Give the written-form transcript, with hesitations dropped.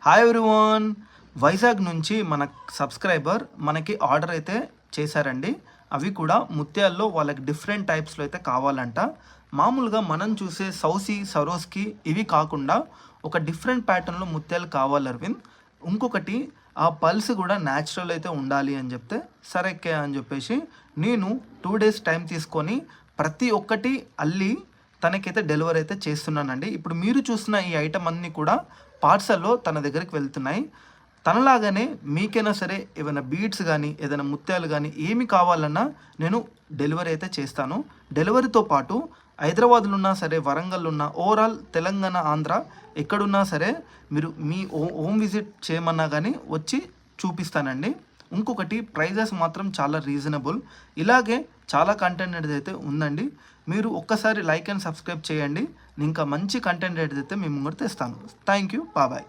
Hi everyone. Vizag నుంచి మన subscriber మనకి ఆర్డర్ అయితే చేశారండి. అవి కూడా ముత్యాల్లో వాళ్ళకి డిఫరెంట్ టైప్స్లో అయితే కావాలంట. మామూలుగా మనం చూసే సౌసీ సరోస్కి ఇవి కాకుండా ఒక డిఫరెంట్ ప్యాటర్న్లో ముత్యాలు కావాలి అరవింద్. ఇంకొకటి ఆ పల్స్ కూడా న్యాచురల్ అయితే ఉండాలి అని చెప్తే సరే అని చెప్పేసి నేను 2 days టైం తీసుకొని ప్రతి ఒక్కటి అల్లి తనకైతే డెలివరీ అయితే చేస్తున్నానండి. ఇప్పుడు మీరు చూసిన ఈ ఐటమ్ అన్నీ కూడా పార్సల్లో తన దగ్గరికి వెళ్తున్నాయి. తనలాగానే మీకైనా సరే ఏమైనా బీడ్స్ కానీ ఏదైనా ముత్యాలు కానీ ఏమి కావాలన్నా నేను డెలివరీ అయితే చేస్తాను. డెలివరీతో పాటు హైదరాబాద్లో ఉన్నా సరే, వరంగల్ ఉన్నా, ఓవరాల్ తెలంగాణ, ఆంధ్ర ఎక్కడున్నా సరే మీరు మీ హోమ్ విజిట్ చేయమన్నా కానీ వచ్చి చూపిస్తానండి. ఇంకొకటి ప్రైజెస్ మాత్రం చాలా రీజనబుల్. ఇలాగే చాలా కంటెంట్ అయితే ఉందండి. మీరు ఒక్కసారి లైక్ అండ్ సబ్స్క్రైబ్ చేయండి. ఇంకా మంచి కంటెంట్ అయితే మేము ముందు తెస్తాను. Thank you. బాయ్.